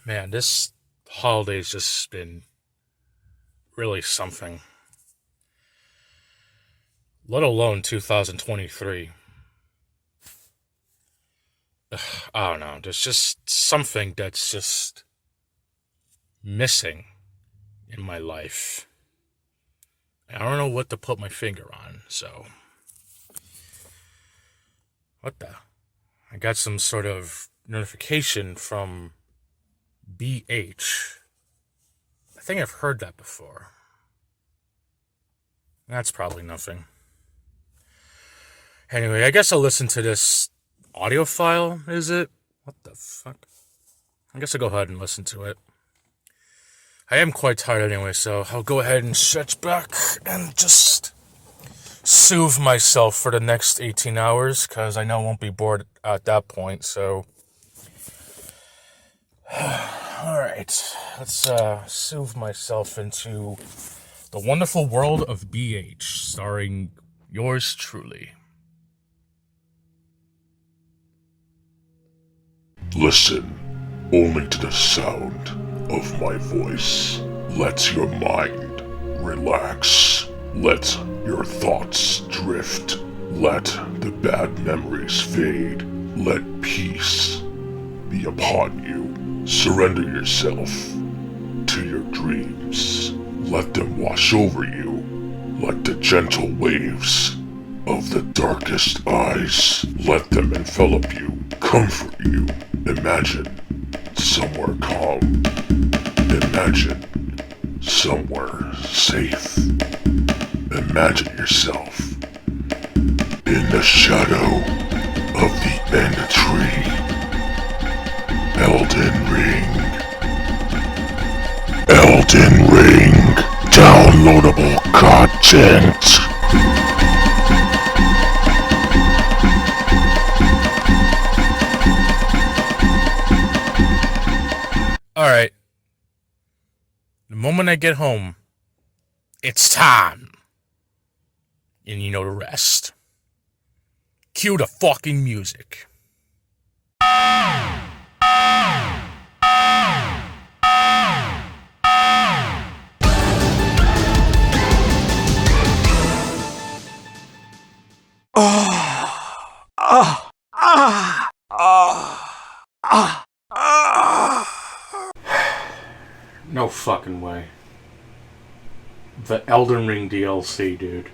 Man, this holiday's just been really something. Let alone 2023. I don't know. There's just something that's just missing in my life. I don't know what to put my finger on, so. What the? I got some sort of notification from BH. I think I've heard that before. That's probably nothing. Anyway, I guess I'll listen to this audio file, is it? What the fuck? I guess I'll go ahead and listen to it. I am quite tired anyway, so I'll go ahead and stretch back and just soothe myself for the next 18 hours, because I know I won't be bored at that point, so. Alright, let's soothe myself into the wonderful world of BH, starring yours truly. Listen only to the sound of my voice. Let your mind relax. Let your thoughts drift. Let the bad memories fade. Let peace be upon you. Surrender yourself to your dreams. Let them wash over you like the gentle waves of the darkest eyes. Let them envelop you, comfort you. Imagine somewhere calm. Imagine somewhere safe. Imagine yourself in the shadow of the Erdtree. Elden Ring. Elden Ring. Downloadable content. Alright. The moment I get home, it's time. And you know the rest. Cue the fucking music. No fucking way. The Elden Ring DLC, dude.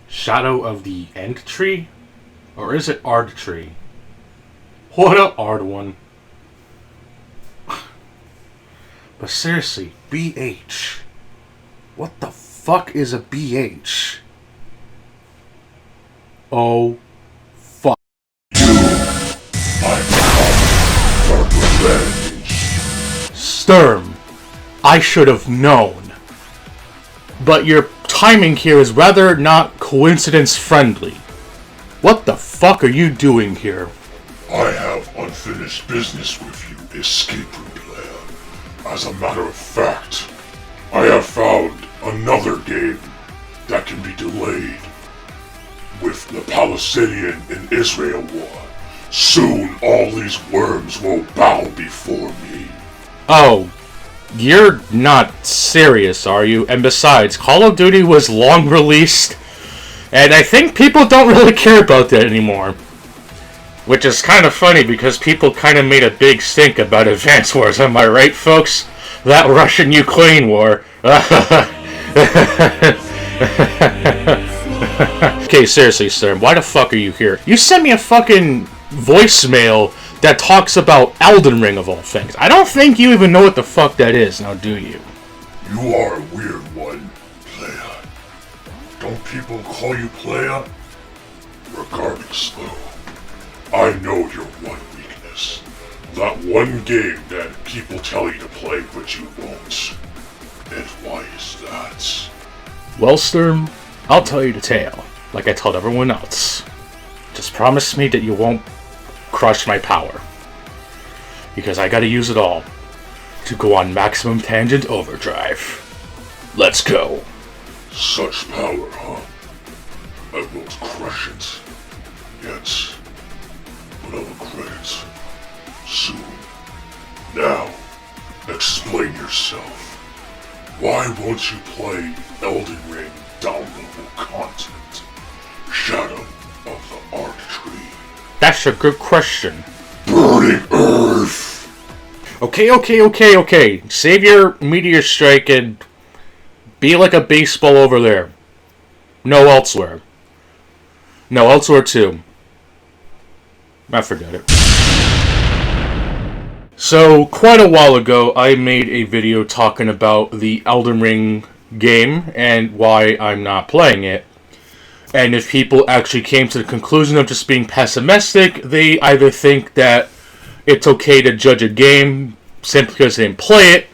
Shadow of the Erdtree? Or is it Erdtree? What up, Ard1? But seriously, BH. What the fuck is a BH? Oh, fuck. I've come for revenge. Sturm, I should have known. But your timing here is rather not coincidence friendly. What the fuck are you doing here? I have unfinished business with you, escape room player. As a matter of fact, I have found another game that can be delayed. With the Palestinian and Israel war, soon all these worms will bow before me. Oh, you're not serious, are you? And besides, Call of Duty was long released, and I think people don't really care about that anymore. Which is kind of funny because people kind of made a big stink about Advance Wars, am I right, folks? That Russian-Ukraine war. Okay, seriously, sir, why the fuck are you here? You sent me a fucking voicemail that talks about Elden Ring of all things. I don't think you even know what the fuck that is, now do you? You are a weird one, player. Don't people call you player? Regardless, though, I know your one weakness. That one game that people tell you to play but you won't. And why is that? Well, Sturm, I'll tell you the tale, like I told everyone else. Just promise me that you won't crush my power. Because I gotta use it all to go on maximum tangent overdrive. Let's go. Such power, huh? I won't crush it. Yet. But I'll regret it. Soon. Now, explain yourself. Why won't you play Elden Ring downloadable content? Shadow of the Erdtree. That's a good question. Burning Earth! Okay. Save your meteor strike and be like a baseball over there. No elsewhere. No, elsewhere too. I forgot it. So, quite a while ago, I made a video talking about the Elden Ring game and why I'm not playing it. And if people actually came to the conclusion of just being pessimistic, they either think that it's okay to judge a game simply because they didn't play it,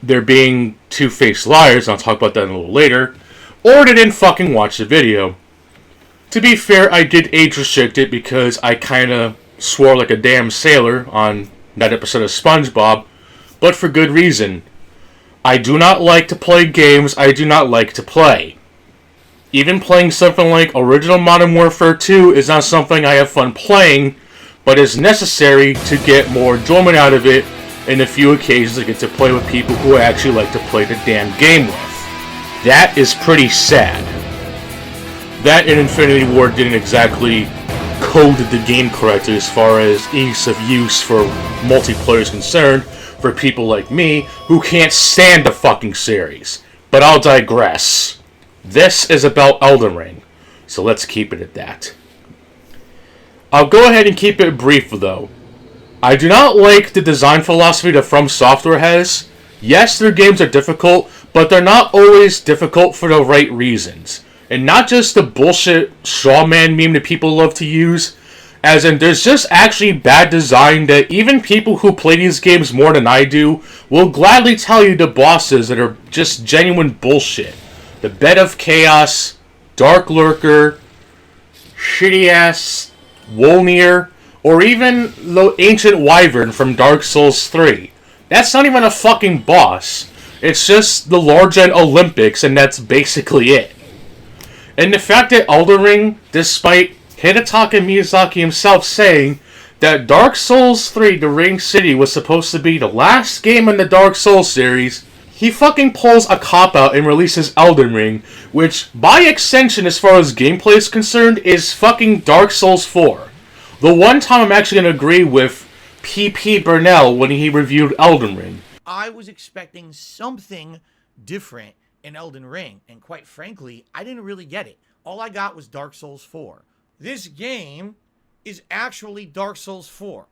they're being two-faced liars, and I'll talk about that a little later, or they didn't fucking watch the video. To be fair, I did age restrict it because I kinda swore like a damn sailor on that episode of SpongeBob, but for good reason. I do not like to play games I do not like to play. Even playing something like Original Modern Warfare 2 is not something I have fun playing, but is necessary to get more enjoyment out of it in the few occasions I get to play with people who I actually like to play the damn game with. That is pretty sad. That and Infinity Ward didn't exactly code the game correctly as far as ease of use for multiplayer is concerned for people like me who can't stand the fucking series. But I'll digress. This is about Elden Ring, so let's keep it at that. I'll go ahead and keep it brief though. I do not like the design philosophy that From Software has. Yes, their games are difficult, but they're not always difficult for the right reasons. And not just the bullshit straw man meme that people love to use. As in, there's just actually bad design that even people who play these games more than I do will gladly tell you the bosses that are just genuine bullshit. The Bed of Chaos, Dark Lurker, shitty ass Wolnir, or even the Ancient Wyvern from Dark Souls 3. That's not even a fucking boss. It's just the Largen Olympics, and that's basically it. And the fact that Elden Ring, despite Hidetaka Miyazaki himself saying that Dark Souls 3 The Ring City was supposed to be the last game in the Dark Souls series, he fucking pulls a cop-out and releases Elden Ring, which, by extension as far as gameplay is concerned, is fucking Dark Souls 4. The one time I'm actually going to agree with P.P. Burnell when he reviewed Elden Ring. I was expecting something different in Elden Ring, and quite frankly, I didn't really get it. All I got was Dark Souls 4. This game is actually Dark Souls 4.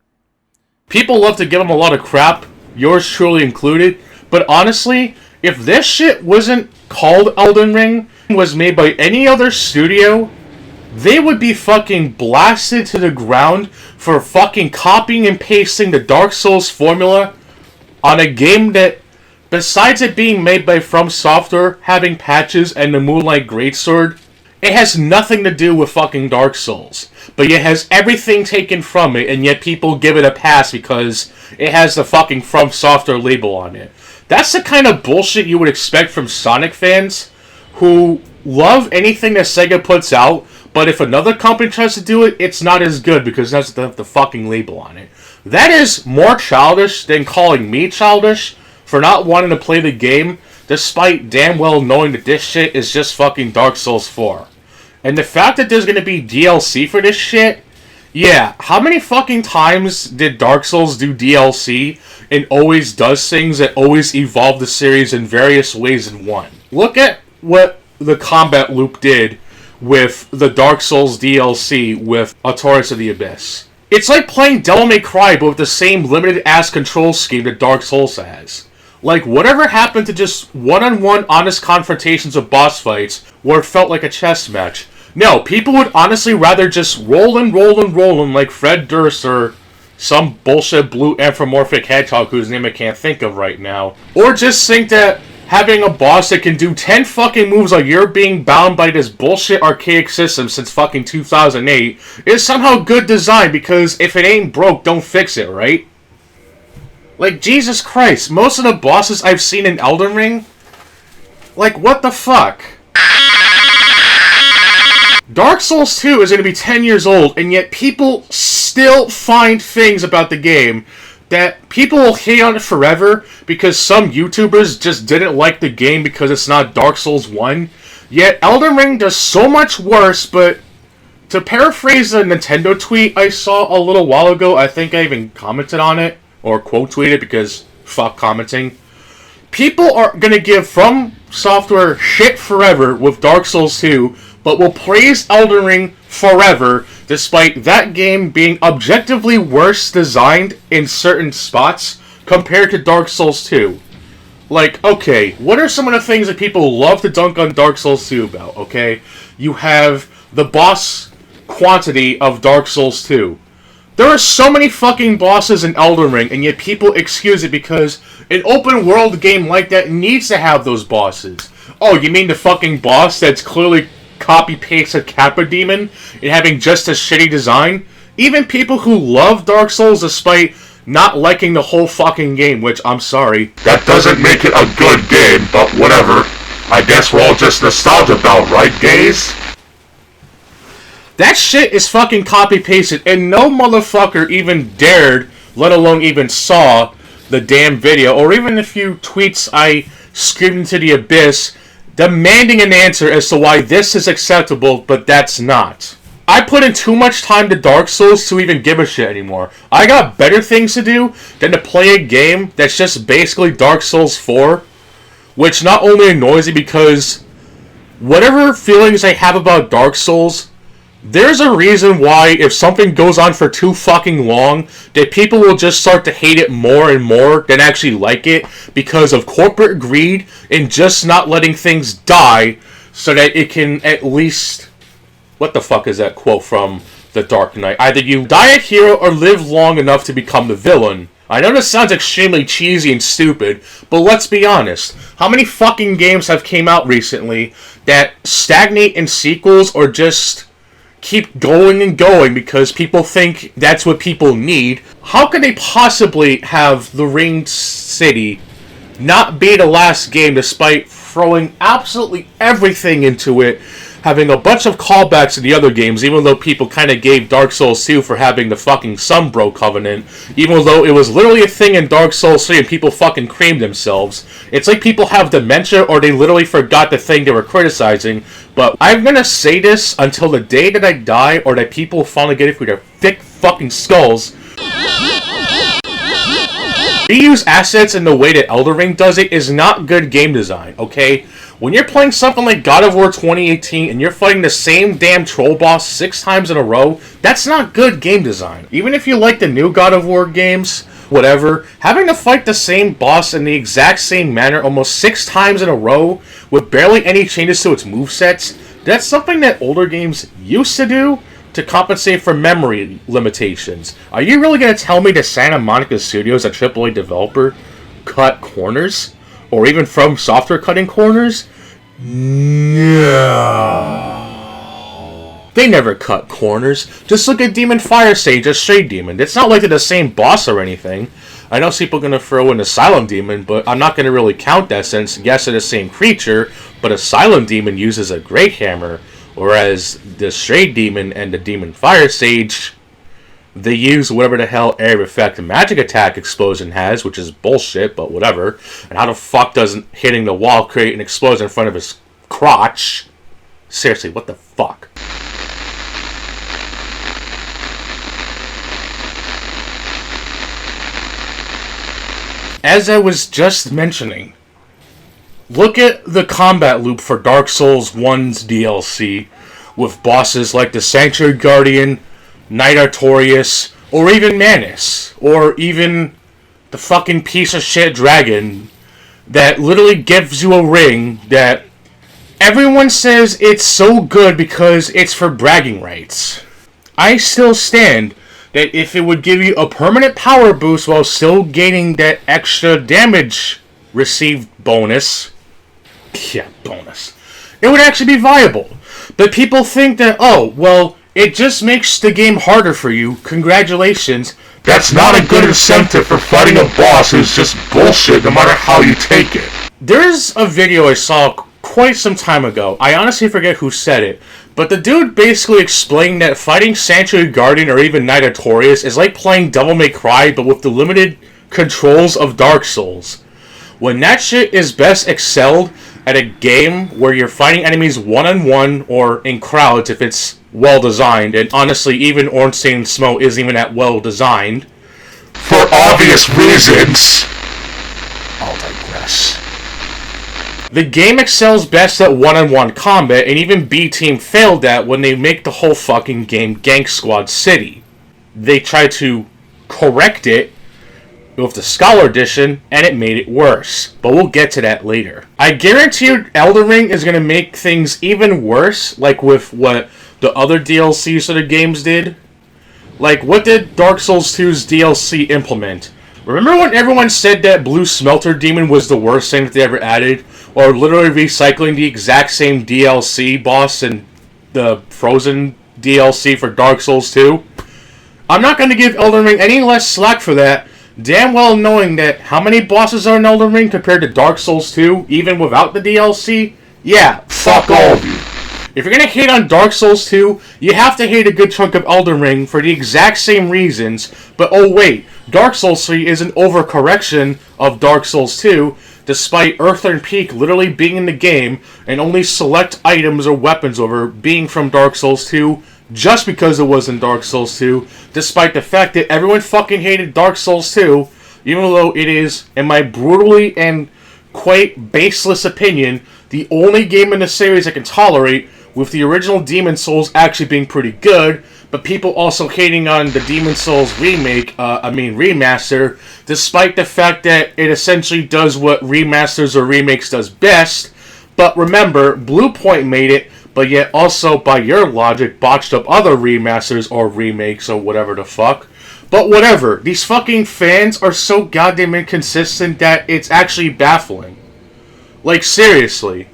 People love to give him a lot of crap, yours truly included, but honestly, if this shit wasn't called Elden Ring, was made by any other studio, they would be fucking blasted to the ground for fucking copying and pasting the Dark Souls formula on a game that, besides it being made by From Software, having patches and the Moonlight Greatsword, it has nothing to do with fucking Dark Souls. But it has everything taken from it, and yet people give it a pass because it has the fucking From Software label on it. That's the kind of bullshit you would expect from Sonic fans, who love anything that Sega puts out, but if another company tries to do it, it's not as good because it has the fucking label on it. That is more childish than calling me childish for not wanting to play the game, despite damn well knowing that this shit is just fucking Dark Souls 4. And the fact that there's gonna be DLC for this shit, yeah, how many fucking times did Dark Souls do DLC and always does things that always evolve the series in various ways in one? Look at what the combat loop did with the Dark Souls DLC with Autoris of the Abyss. It's like playing Devil May Cry but with the same limited-ass control scheme that Dark Souls has. Like, whatever happened to just one-on-one honest confrontations of boss fights where it felt like a chess match? No, people would honestly rather just roll like Fred Durst or some bullshit blue anthropomorphic hedgehog whose name I can't think of right now. Or just think that having a boss that can do 10 fucking moves while you're being bound by this bullshit archaic system since fucking 2008 is somehow good design because if it ain't broke, don't fix it, right? Like, Jesus Christ, most of the bosses I've seen in Elden Ring, like, what the fuck? Dark Souls 2 is going to be 10 years old, and yet people still find things about the game that people will hate on it forever because some YouTubers just didn't like the game because it's not Dark Souls 1. Yet Elden Ring does so much worse, but to paraphrase a Nintendo tweet I saw a little while ago, I think I even commented on it, or quote tweeted because fuck commenting. People are gonna give From Software shit forever with Dark Souls 2, but will praise Elden Ring forever, despite that game being objectively worse designed in certain spots compared to Dark Souls 2. Like, okay, what are some of the things that people love to dunk on Dark Souls 2 about, okay? You have the boss quantity of Dark Souls 2. There are so many fucking bosses in Elden Ring, and yet people excuse it because an open world game like that needs to have those bosses. Oh, you mean the fucking boss that's clearly copy-pasted Kappa Demon and having just a shitty design? Even people who love Dark Souls despite not liking the whole fucking game, which, I'm sorry, That doesn't make it a good game, but whatever. I guess we're all just nostalgia about, right, gays? that shit is fucking copy-pasted, and no motherfucker even dared, let alone even saw, the damn video, or even a few tweets I screamed into the abyss, demanding an answer as to why this is acceptable, but that's not. I put in too much time to Dark Souls to even give a shit anymore. I got better things to do than to play a game that's just basically Dark Souls 4, which not only annoys me because whatever feelings I have about Dark Souls, there's a reason why if something goes on for too fucking long, that people will just start to hate it more and more than actually like it because of corporate greed and just not letting things die so that it can at least... What the fuck is that quote from The Dark Knight? Either you die a hero or live long enough to become the villain. I know this sounds extremely cheesy and stupid, but let's be honest. How many fucking games have came out recently that stagnate in sequels or just keep going and going because people think that's what people need? How could they possibly have The Ringed City not be the last game despite throwing absolutely everything into it, having a bunch of callbacks to the other games, even though people kind of gave Dark Souls 2 for having the fucking Sunbro Covenant, even though it was literally a thing in Dark Souls 3 and people fucking creamed themselves. It's like people have dementia or they literally forgot the thing they were criticizing, but I'm gonna say this until the day that I die or that people finally get it through their thick fucking skulls. Reuse assets in the way that Elden Ring does it is not good game design, okay? When you're playing something like God of War 2018 and you're fighting the same damn troll boss 6 times in a row, that's not good game design. Even if you like the new God of War games, whatever, having to fight the same boss in the exact same manner almost 6 times in a row with barely any changes to its movesets, that's something that older games used to do to compensate for memory limitations. Are you really going to tell me that Santa Monica Studios, a AAA developer, cut corners? Or even From Software cutting corners? No. They never cut corners. Just look at Demon Fire Sage, a Shade Demon. It's not like they're the same boss or anything. I know people are going to throw in Asylum Demon, but I'm not going to really count that since, yes, they're the same creature, but Asylum Demon uses a Great Hammer, whereas the Shade Demon and the Demon Fire Sage, they use whatever the hell area effect magic attack explosion has, which is bullshit, but whatever. And how the fuck doesn't hitting the wall create an explosion in front of his crotch? Seriously, what the fuck? As I was just mentioning, look at the combat loop for Dark Souls 1's DLC, with bosses like the Sanctuary Guardian, Knight Artorias, or even Manus, or even the fucking piece of shit dragon that literally gives you a ring that everyone says it's so good because it's for bragging rights. I still stand that if it would give you a permanent power boost while still gaining that extra damage received bonus, bonus, it would actually be viable. But people think that, oh, well, it just makes the game harder for you. Congratulations. That's not a good incentive for fighting a boss who's just bullshit no matter how you take it. There's a video I saw quite some time ago. I honestly forget who said it, But the dude basically explained that fighting Sanctuary Guardian or even I-ntroduction is like playing Devil May Cry but with the limited controls of Dark Souls. When that shit is best excelled at a game where you're fighting enemies one-on-one or in crowds if it's well designed, and honestly even Ornstein Smo isn't even that well designed. For obvious reasons. I'll digress. The game excels best at one-on-one combat, and even B-Team failed at when they make the whole fucking game Gank Squad City. They tried to correct it with the Scholar Edition, and it made it worse. But we'll get to that later. I guarantee you Elden Ring is going to make things even worse, like with what the other DLCs of the games did. Like, what did Dark Souls 2's DLC implement? Remember when everyone said that Blue Smelter Demon was the worst thing that they ever added? Or literally recycling the exact same DLC boss in the Frozen DLC for Dark Souls 2? I'm not going to give Elden Ring any less slack for that, damn well knowing that how many bosses are in Elden Ring compared to Dark Souls 2, even without the DLC? Yeah, fuck all of you. If you're going to hate on Dark Souls 2, you have to hate a good chunk of Elden Ring for the exact same reasons, but oh wait, Dark Souls 3 is an overcorrection of Dark Souls 2, despite Earthern Peak literally being in the game, and only select items or weapons over being from Dark Souls 2, just because it was in Dark Souls 2, despite the fact that everyone fucking hated Dark Souls 2, even though it is, in my brutally and quite baseless opinion, the only game in the series I can tolerate, with the original Demon Souls actually being pretty good, but people also hating on the Demon Souls remaster, despite the fact that it essentially does what remasters or remakes does best. But remember, Bluepoint made it, but yet also, by your logic, botched up other remasters or remakes or whatever the fuck. But whatever, these fucking fans are so goddamn inconsistent that it's actually baffling. Like, seriously.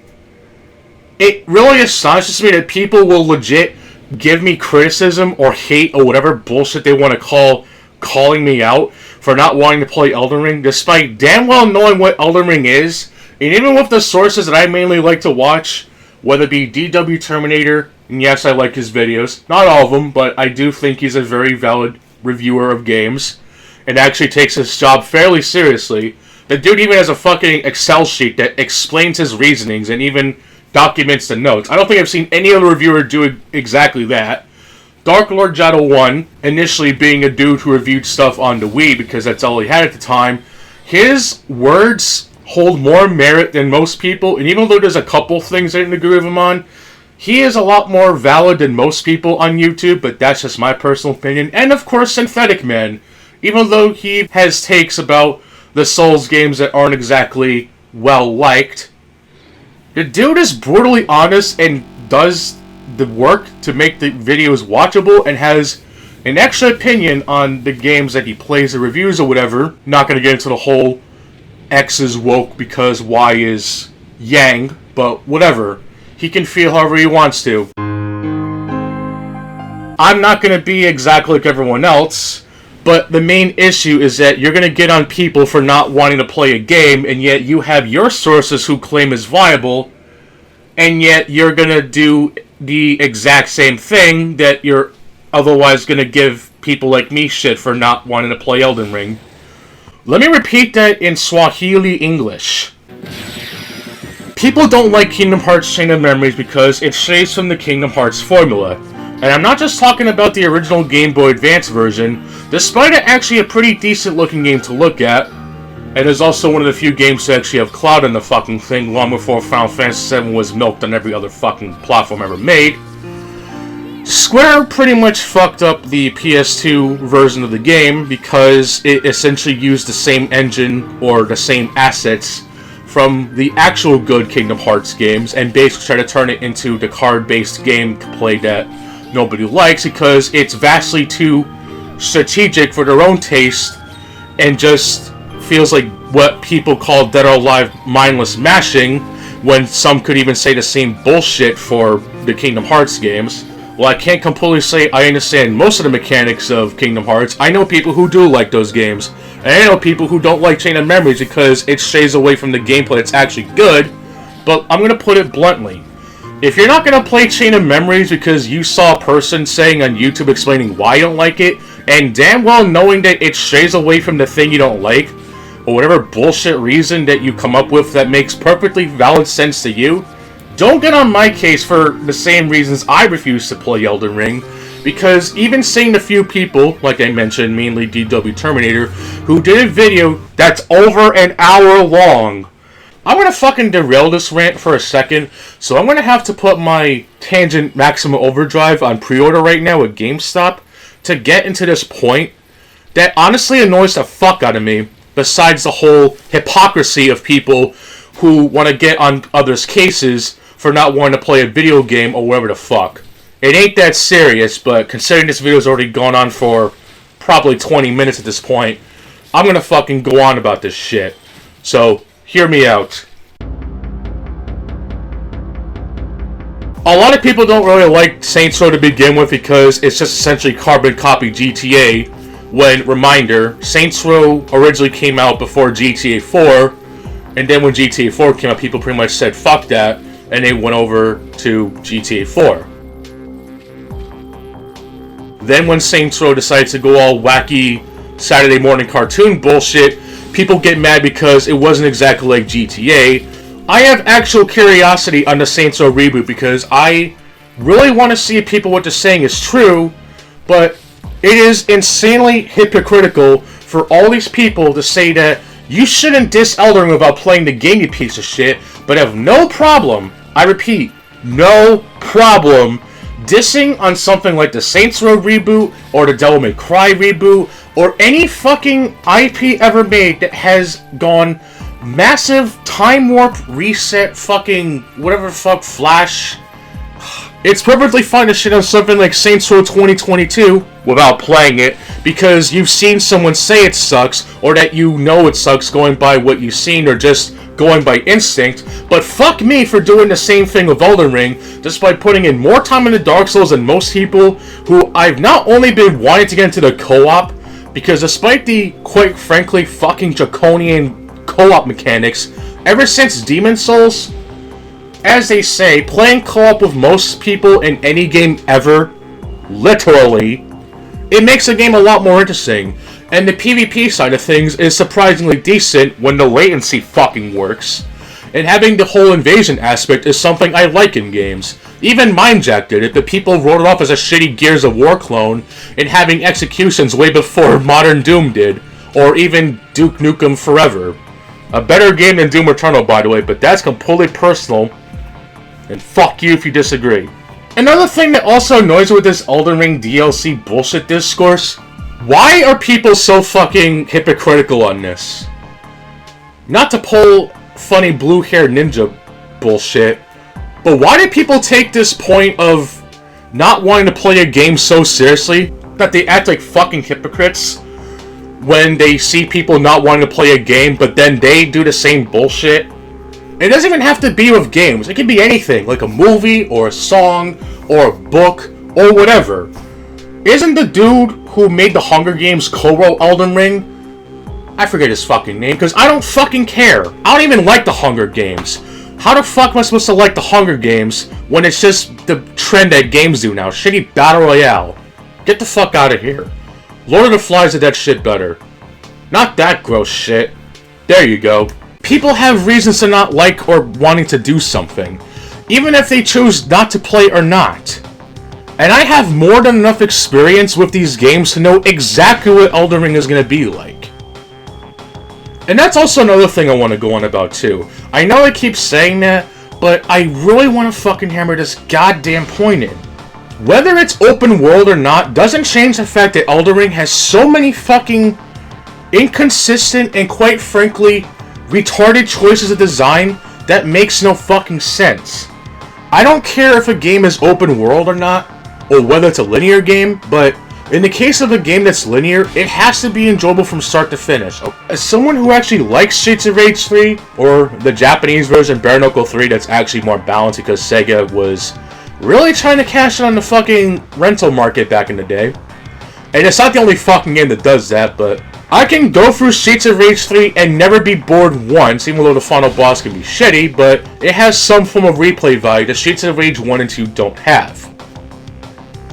It really astonishes me that people will legit give me criticism or hate or whatever bullshit they want to calling me out for not wanting to play Elden Ring, despite damn well knowing what Elden Ring is. And even with the sources that I mainly like to watch, whether it be DW Terminator, and yes, I like his videos. Not all of them, but I do think he's a very valid reviewer of games, and actually takes his job fairly seriously. The dude even has a fucking Excel sheet that explains his reasonings and even documents the notes. I don't think I've seen any other reviewer do exactly that. Dark Lord Jado 1, initially being a dude who reviewed stuff on the Wii because that's all he had at the time, his words hold more merit than most people, and even though there's a couple things I didn't agree with him on, he is a lot more valid than most people on YouTube, but that's just my personal opinion. And of course, Synthetic Man, even though he has takes about the Souls games that aren't exactly well liked, the dude is brutally honest and does the work to make the videos watchable and has an extra opinion on the games that he plays or reviews or whatever. Not going to get into the whole X is woke because Y is yang, but whatever. He can feel however he wants to. I'm not going to be exactly like everyone else, but the main issue is that you're going to get on people for not wanting to play a game, and yet you have your sources who claim is viable, and yet you're going to do the exact same thing that you're otherwise going to give people like me shit for not wanting to play Elden Ring. Let me repeat that in Swahili English. People don't like Kingdom Hearts Chain of Memories because it strays from the Kingdom Hearts formula. And I'm not just talking about the original Game Boy Advance version, despite it actually a pretty decent looking game to look at, and is also one of the few games to actually have cloud in the fucking thing long before Final Fantasy VII was milked on every other fucking platform ever made. Square pretty much fucked up the PS2 version of the game because it essentially used the same engine or the same assets from the actual good Kingdom Hearts games and basically tried to turn it into the card-based gameplay that nobody likes because it's vastly too strategic for their own taste and just feels like what people call Dead or Alive mindless mashing, when some could even say the same bullshit for the Kingdom Hearts games. Well, I can't completely say I understand most of the mechanics of Kingdom Hearts. I know people who do like those games, and I know people who don't like Chain of Memories because it strays away from the gameplay that's actually good, but I'm going to put it bluntly. If you're not gonna play Chain of Memories because you saw a person saying on YouTube explaining why you don't like it, and damn well knowing that it strays away from the thing you don't like, or whatever bullshit reason that you come up with that makes perfectly valid sense to you, don't get on my case for the same reasons I refuse to play Elden Ring, because even seeing the few people, like I mentioned, mainly DW Terminator, who did a video that's over an hour long. I'm gonna fucking derail this rant for a second, so I'm gonna have to put my Tangent Maximum Overdrive on pre-order right now at GameStop to get into this point that honestly annoys the fuck out of me, besides the whole hypocrisy of people who want to get on others' cases for not wanting to play a video game or whatever the fuck. It ain't that serious, but considering this video's already gone on for probably 20 minutes at this point, I'm gonna fucking go on about this shit. So, hear me out. A lot of people don't really like Saints Row to begin with because it's just essentially carbon copy GTA, when, reminder, Saints Row originally came out before GTA 4, and then when GTA 4 came out, people pretty much said fuck that, and they went over to GTA 4. Then when Saints Row decides to go all wacky Saturday morning cartoon bullshit, people get mad because it wasn't exactly like GTA. I have actual curiosity on the Saints Row reboot because I really want to see if people what they're saying is true, but it is insanely hypocritical for all these people to say that you shouldn't diss Elden Ring without playing the game, you piece of shit, but have no problem, I repeat, no problem, dissing on something like the Saints Row reboot, or the Devil May Cry reboot, or any fucking IP ever made that has gone massive time warp, reset, fucking whatever fuck, Flash. It's perfectly fine to shit on something like Saints Row 2022 without playing it, because you've seen someone say it sucks, or that you know it sucks going by what you've seen, or just going by instinct. But fuck me for doing the same thing with Elden Ring, just by putting in more time into Dark Souls than most people, who I've not only been wanting to get into the co-op, because despite the, quite frankly, fucking draconian co-op mechanics, ever since Demon Souls, as they say, playing co-op with most people in any game ever, literally, it makes the game a lot more interesting. And the PvP side of things is surprisingly decent when the latency fucking works. And having the whole invasion aspect is something I like in games. Even Mindjack did it, but people wrote it off as a shitty Gears of War clone, and having executions way before Modern Doom did, or even Duke Nukem Forever. A better game than Doom Eternal, by the way, but that's completely personal, and fuck you if you disagree. Another thing that also annoys me with this Elden Ring DLC bullshit discourse, why are people so fucking hypocritical on this? Not to pull funny blue-haired ninja bullshit, but why do people take this point of not wanting to play a game so seriously that they act like fucking hypocrites when they see people not wanting to play a game, but then they do the same bullshit? It doesn't even have to be with games. It can be anything, like a movie, or a song, or a book, or whatever. Isn't the dude who made the Hunger Games co-wrote Elden Ring? I forget his fucking name, because I don't fucking care. I don't even like the Hunger Games. How the fuck am I supposed to like the Hunger Games when it's just the trend that games do now? Shitty Battle Royale. Get the fuck out of here. Lord of the Flies did that shit better. Not that gross shit. There you go. People have reasons to not like or wanting to do something, even if they choose not to play or not. And I have more than enough experience with these games to know exactly what Elden Ring is going to be like. And that's also another thing I want to go on about too. I know I keep saying that, but I really want to fucking hammer this goddamn point in. Whether it's open world or not doesn't change the fact that Elden Ring has so many fucking inconsistent and, quite frankly, retarded choices of design that makes no fucking sense. I don't care if a game is open world or not, or whether it's a linear game, but in the case of a game that's linear, it has to be enjoyable from start to finish. As someone who actually likes Streets of Rage 3, or the Japanese version Bare Knuckle 3 that's actually more balanced because Sega was really trying to cash in on the fucking rental market back in the day. And it's not the only fucking game that does that, but I can go through Streets of Rage 3 and never be bored once, even though the final boss can be shitty, but it has some form of replay value that Streets of Rage 1 and 2 don't have.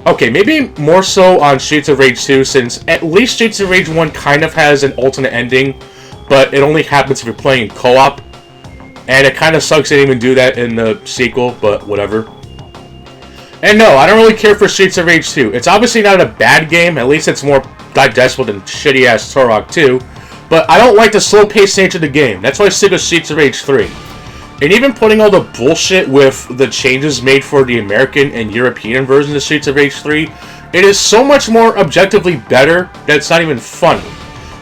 Okay, maybe more so on Streets of Rage 2, since at least Streets of Rage 1 kind of has an alternate ending, but it only happens if you're playing in co-op, and it kind of sucks they didn't even do that in the sequel, but whatever. And no, I don't really care for Streets of Rage 2. It's obviously not a bad game, at least it's more digestible than shitty-ass Turok 2, but I don't like the slow-paced nature of the game. That's why I stick with Streets of Rage 3. And even putting all the bullshit with the changes made for the American and European versions of Streets of Rage 3, it is so much more objectively better that it's not even funny.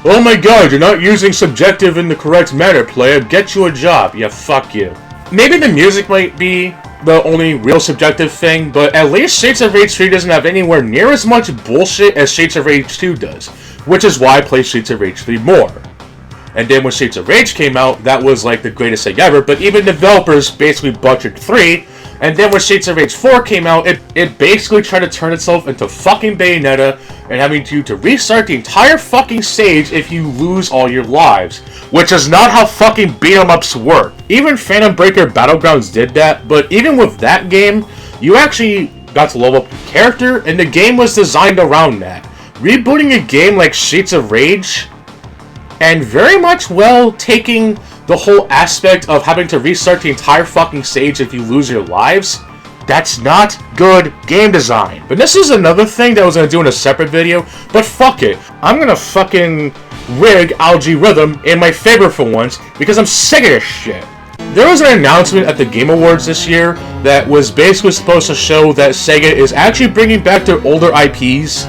Oh my god, you're not using subjective in the correct manner, player. Get you a job. Yeah, fuck you. Maybe the music might be the only real subjective thing, but at least Streets of Rage 3 doesn't have anywhere near as much bullshit as Streets of Rage 2 does, which is why I play Streets of Rage 3 more. And then when Streets of Rage came out, that was like the greatest thing ever, but even developers basically butchered 3, and then when Streets of Rage 4 came out, it basically tried to turn itself into fucking Bayonetta, and having you to restart the entire fucking stage if you lose all your lives, which is not how fucking beat-em-ups work. Even Phantom Breaker Battlegrounds did that, but even with that game, you actually got to level up your character, and the game was designed around that. Rebooting a game like Streets of Rage, and very much, well, taking the whole aspect of having to restart the entire fucking stage if you lose your lives, that's not good game design. But this is another thing that I was going to do in a separate video, but fuck it. I'm going to fucking rig Algae Rhythm in my favor for once, because I'm sick of this shit. There was an announcement at the Game Awards this year that was basically supposed to show that Sega is actually bringing back their older IPs,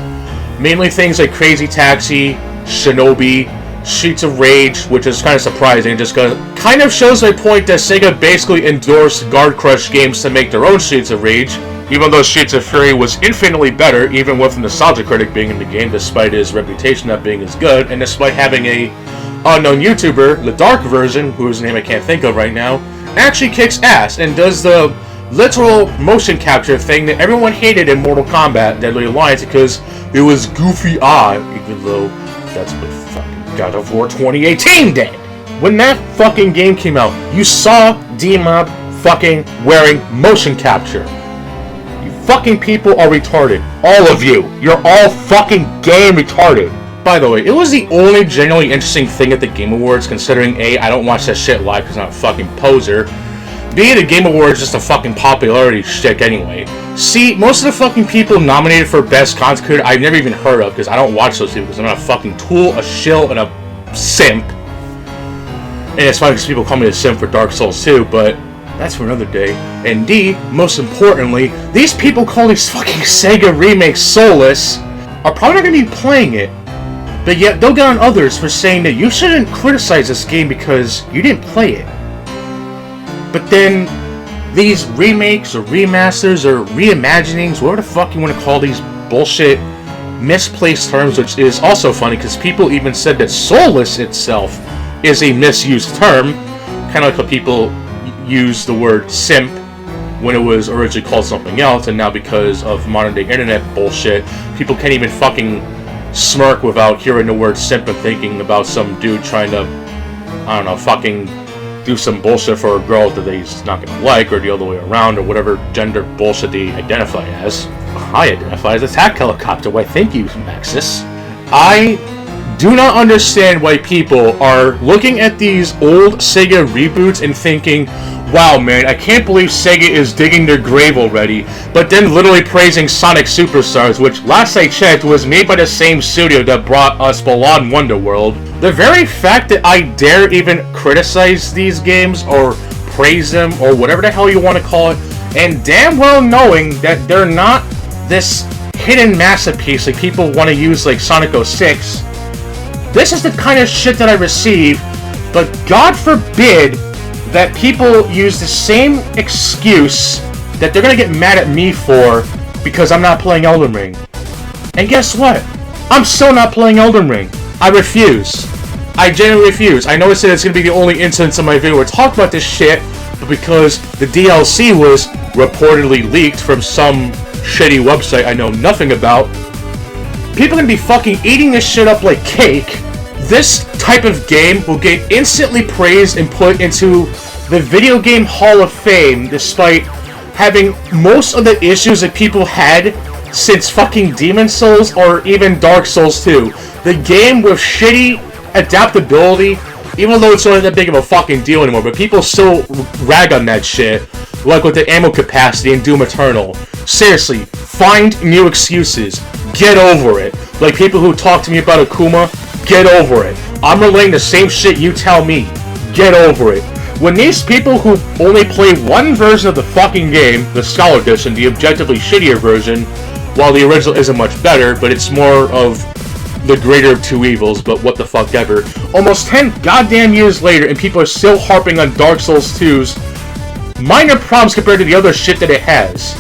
mainly things like Crazy Taxi, Shinobi, Streets of Rage, which is kind of surprising, just kind of shows my point that Sega basically endorsed Guard Crush games to make their own Streets of Rage, even though Streets of Fury was infinitely better, even with the Nostalgia Critic being in the game, despite his reputation not being as good, and despite having a unknown YouTuber, the Dark version, whose name I can't think of right now, actually kicks ass and does the literal motion capture thing that everyone hated in Mortal Kombat Deadly Alliance because it was goofy odd, even though that's what fucking God of War 2018 did. When that fucking game came out, you saw D-Mob fucking wearing motion capture. You fucking people are retarded. All of you. You're all fucking game retarded. By the way, it was the only genuinely interesting thing at the Game Awards, considering A, I don't watch that shit live because I'm a fucking poser. B, the Game Awards is just a fucking popularity shtick anyway. C, most of the fucking people nominated for Best Content Creator I've never even heard of because I don't watch those people because I'm not a fucking tool, a shill, and a simp. And it's funny because people call me a simp for Dark Souls 2, but that's for another day. And D, most importantly, these people call these fucking Sega remakes soulless are probably not going to be playing it, but yet they'll get on others for saying that you shouldn't criticize this game because you didn't play it. But then, these remakes or remasters or reimaginings, whatever the fuck you want to call these bullshit misplaced terms, which is also funny because people even said that soulless itself is a misused term, kind of like how people use the word simp when it was originally called something else, and now because of modern day internet bullshit, people can't even fucking smirk without hearing the word simp and thinking about some dude trying to, I don't know, fucking do some bullshit for a girl that he's not gonna like, or the other way around, or whatever gender bullshit they identify as. I identify as attack helicopter. Why, thank you, Maxis. I do not understand why people are looking at these old Sega reboots and thinking, wow, man, I can't believe Sega is digging their grave already, but then literally praising Sonic Superstars, which, last I checked, was made by the same studio that brought us Balan Wonderworld. The very fact that I dare even criticize these games, or praise them, or whatever the hell you want to call it, and damn well knowing that they're not this hidden masterpiece like people want to use like Sonic 06, this is the kind of shit that I receive, but God forbid that people use the same excuse that they're gonna get mad at me for because I'm not playing Elden Ring. And guess what? I'm still not playing Elden Ring. I refuse. I genuinely refuse. I know I said it's gonna be the only instance in my video where I talk about this shit, but because the DLC was reportedly leaked from some shitty website I know nothing about, people are gonna be fucking eating this shit up like cake, this type of game will get instantly praised and put into the video game Hall of Fame, despite having most of the issues that people had since fucking Demon Souls or even Dark Souls 2. The game with shitty adaptability, even though it's not that big of a fucking deal anymore, but people still rag on that shit, like with the ammo capacity in Doom Eternal. Seriously, find new excuses. Get over it. Like people who talk to me about Akuma, get over it. I'm relaying the same shit you tell me. Get over it. When these people who only play one version of the fucking game, the Scholar Edition, the objectively shittier version, while the original isn't much better, but it's more of the greater of two evils, but what the fuck ever. Almost 10 goddamn years later, and people are still harping on Dark Souls 2's minor problems compared to the other shit that it has.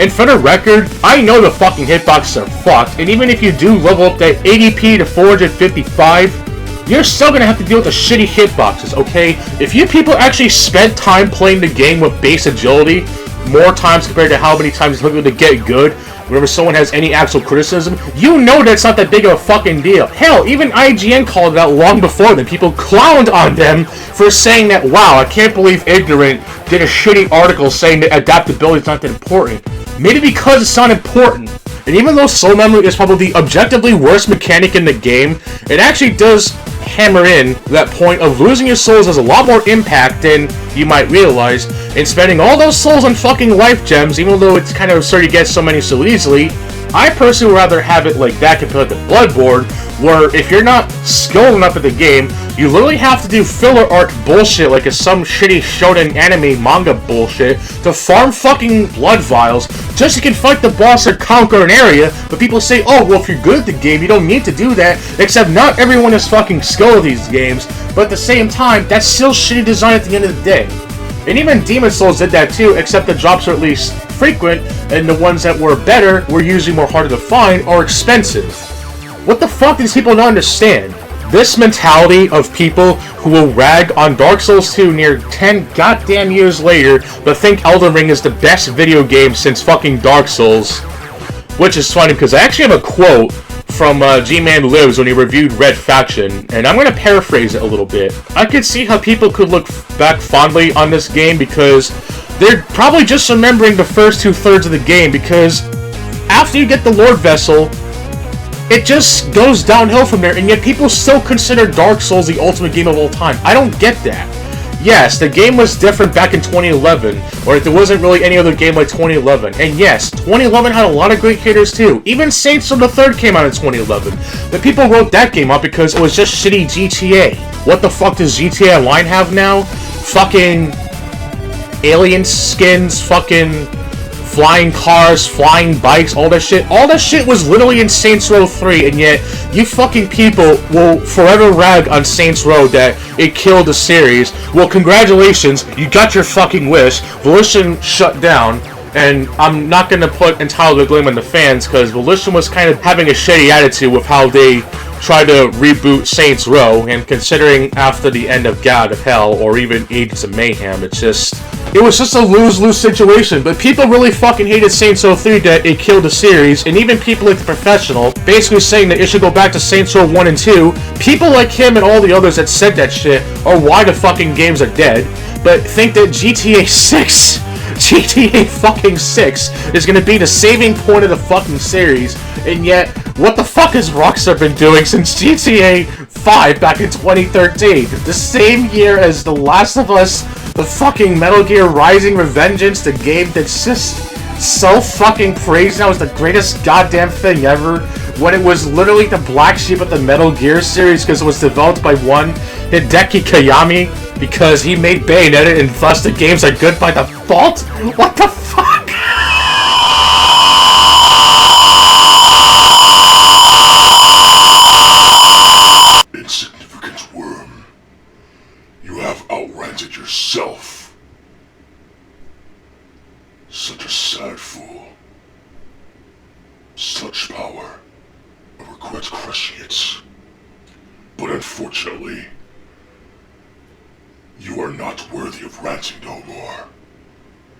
And for the record, I know the fucking hitboxes are fucked, and even if you do level up that ADP to 455, you're still gonna have to deal with the shitty hitboxes, okay? If you people actually spent time playing the game with base agility, more times compared to how many times it's looking to get good, whenever someone has any actual criticism, you know that's not that big of a fucking deal. Hell, even IGN called it out long before then. People clowned on them for saying that, wow, I can't believe Ignorant did a shitty article saying that adaptability is not that important. Maybe because it's not important. And even though soul memory is probably the objectively worst mechanic in the game, it actually does hammer in that point of losing your souls has a lot more impact than you might realize, and spending all those souls on fucking life gems, even though it's kind of absurd to get so many so easily, I personally would rather have it like that compared to Bloodborne, where if you're not skilled enough at the game, you literally have to do filler arc bullshit like it's some shitty shonen anime manga bullshit to farm fucking blood vials just so you can fight the boss or conquer an area, but people say, oh, well, if you're good at the game, you don't need to do that, except not everyone is fucking skilled at these games, but at the same time, that's still shitty design at the end of the day. And even Demon Souls did that too, except the drops are at least frequent, and the ones that were better were usually more harder to find or expensive. What the fuck do these people not understand? This mentality of people who will rag on Dark Souls 2 near 10 goddamn years later, but think Elden Ring is the best video game since fucking Dark Souls. Which is funny, because I actually have a quote from G-Man Lives when he reviewed Red Faction, and I'm going to paraphrase it a little bit. I could see how people could look back fondly on this game because they're probably just remembering the first 2/3 of the game, because after you get the Lord Vessel, it just goes downhill from there, and yet people still consider Dark Souls the ultimate game of all time. I don't get that. Yes, the game was different back in 2011, or there wasn't really any other game like 2011. And yes, 2011 had a lot of great hitters too. Even Saints Row the Third came out in 2011. But people wrote that game up because it was just shitty GTA. What the fuck does GTA Online have now? Fucking alien skins, fucking flying cars, flying bikes, all that shit. All that shit was literally in Saints Row 3, and yet you fucking people will forever rag on Saints Row that it killed the series. Well, congratulations, you got your fucking wish. Volition shut down, and I'm not gonna put entirely the blame on the fans, because Volition was kind of having a shitty attitude with how they tried to reboot Saints Row, and considering after the end of God of Hell, or even Agents of Mayhem, it was just a lose-lose situation, but people really fucking hated Saints Row 3 that it killed the series, and even people like The Professional, basically saying that it should go back to Saints Row 1 and 2, people like him and all the others that said that shit are why the fucking games are dead, but think that GTA 6 is gonna be the saving point of the fucking series, and yet, what the fuck has Rockstar been doing since GTA 5 back in 2013? The same year as The Last of Us, the fucking Metal Gear Rising Revengeance, the game that's just so fucking praised now as the greatest goddamn thing ever, when it was literally the black sheep of the Metal Gear series because it was developed by one Hideki Kayami because he made Bayonetta and thus the games are good by default? What the fuck? Insignificant worm. You have outranted yourself. Such a sad fool. Such power. I regret crushing it. But unfortunately, you are not worthy of ranting no more.